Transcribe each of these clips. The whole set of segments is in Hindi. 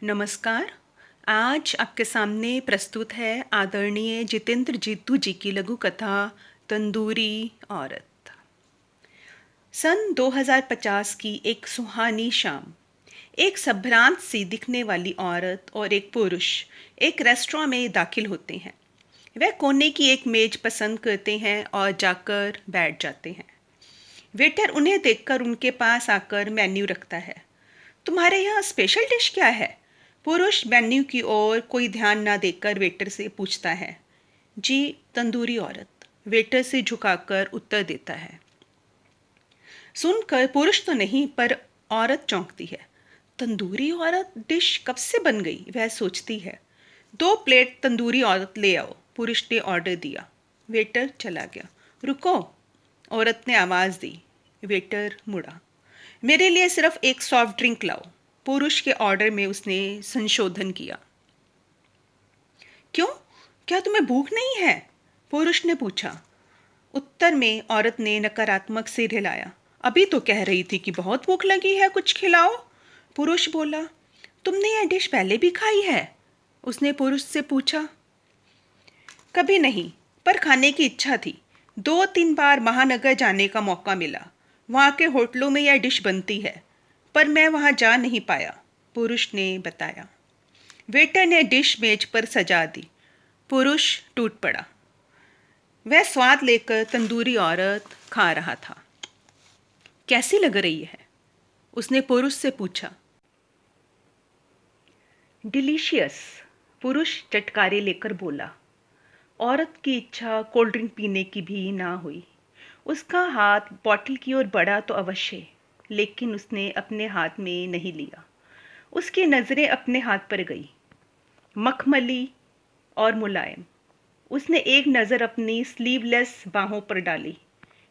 नमस्कार। आज आपके सामने प्रस्तुत है आदरणीय जितेंद्र जीतू जी की लघु कथा तंदूरी औरत। सन 2050 की एक सुहानी शाम, एक संभ्रांत सी दिखने वाली औरत और एक पुरुष एक रेस्टोरेंट में दाखिल होते हैं। वह कोने की एक मेज पसंद करते हैं और जाकर बैठ जाते हैं। वेटर उन्हें देखकर उनके पास आकर मेन्यू रखता है। तुम्हारे यहाँ स्पेशल डिश क्या है? पुरुष मेन्यू की ओर कोई ध्यान ना देकर वेटर से पूछता है। जी, तंदूरी औरत, वेटर से झुकाकर उत्तर देता है। सुनकर पुरुष तो नहीं पर औरत चौंकती है। तंदूरी औरत डिश कब से बन गई, वह सोचती है। 2 प्लेट तंदूरी औरत ले आओ, पुरुष ने ऑर्डर दिया। वेटर चला गया। रुको, औरत ने आवाज़ दी। वेटर मुड़ा। मेरे लिए सिर्फ एक सॉफ्ट ड्रिंक लाओ। पुरुष के ऑर्डर में उसने संशोधन किया। क्यों? क्या तुम्हें भूख नहीं है? पुरुष ने पूछा। उत्तर में औरत ने नकारात्मक सिर हिलाया। अभी तो कह रही थी कि बहुत भूख लगी है, कुछ खिलाओ। पुरुष बोला। तुमने यह डिश पहले भी खाई है? उसने पुरुष से पूछा। कभी नहीं, पर खाने की इच्छा थी। 2-3 बार महानगर जाने का मौका मिला। वहाँ के होटलों में यह डिश बनती है, पर मैं वहाँ जा नहीं पाया, पुरुष ने बताया। वेटर ने डिश मेज पर सजा दी। पुरुष टूट पड़ा। वह स्वाद लेकर तंदूरी औरत खा रहा था। कैसी लग रही है? उसने पुरुष से पूछा। डिलीशियस, पुरुष चटकारे लेकर बोला। औरत की इच्छा कोल्ड ड्रिंक पीने की भी ना हुई। उसका हाथ बॉटल की ओर बढ़ा तो अवश्य, लेकिन उसने अपने हाथ में नहीं लिया। उसकी नज़रें अपने हाथ पर गई, मखमली और मुलायम। उसने एक नज़र अपनी स्लीवलेस बाहों पर डाली,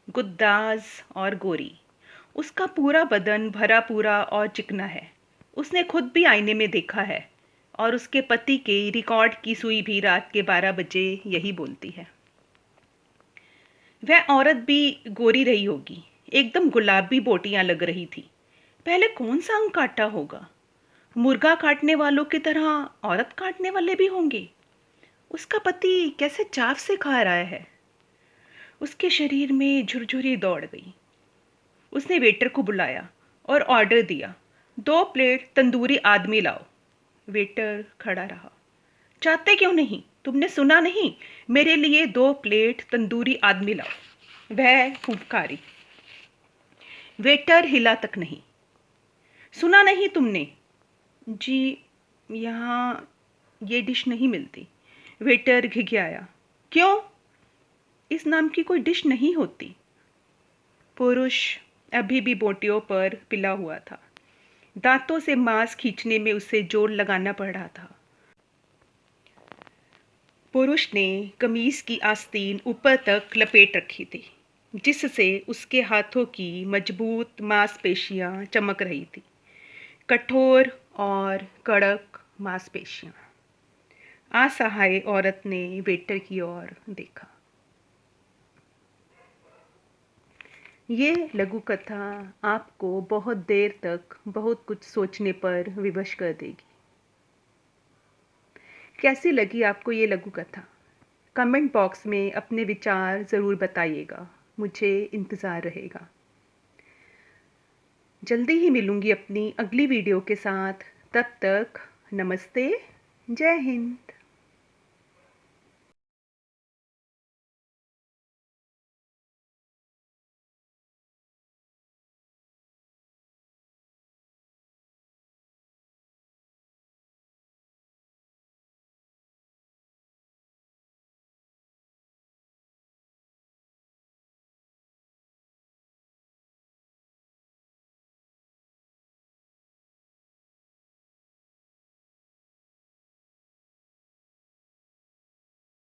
गुद्दाज और गोरी। उसका पूरा बदन भरा पूरा और चिकना है। उसने खुद भी आईने में देखा है, और उसके पति के रिकॉर्ड की सुई भी रात के 12 बजे यही बोलती है। वह औरत भी गोरी रही होगी, एकदम गुलाबी बोटियां लग रही थी। पहले कौन सा अंग काटा होगा? मुर्गा काटने वालों की तरह औरत काटने वाले भी होंगे। उसका पति कैसे चाव से खा रहा है। उसके शरीर में झुरझुरी दौड़ गई। उसने वेटर को बुलाया और ऑर्डर दिया। 2 प्लेट तंदूरी आदमी लाओ। वेटर खड़ा रहा। चाहते क्यों नहीं? तुमने सुना नहीं? मेरे लिए 2 प्लेट तंदूरी आदमी लाओ, वह फुफकारी। वेटर हिला तक नहीं। सुना नहीं तुमने? जी, यहाँ ये डिश नहीं मिलती। वेटर घिघियाया। क्यों? इस नाम की कोई डिश नहीं होती। पुरुष अभी भी बोटियों पर पिला हुआ था। दांतों से मांस खींचने में उसे जोर लगाना पड़ रहा था। पुरुष ने कमीज की आस्तीन ऊपर तक लपेट रखी थी, जिससे उसके हाथों की मजबूत मांसपेशियां चमक रही थी, कठोर और कड़क मांसपेशियां। असहाय औरत ने वेटर की ओर देखा। ये लघु कथा आपको बहुत देर तक बहुत कुछ सोचने पर विवश कर देगी। कैसी लगी आपको ये लघु कथा? कमेंट बॉक्स में अपने विचार ज़रूर बताइएगा, मुझे इंतज़ार रहेगा। जल्दी ही मिलूँगी अपनी अगली वीडियो के साथ। तब तक नमस्ते, जय हिंद।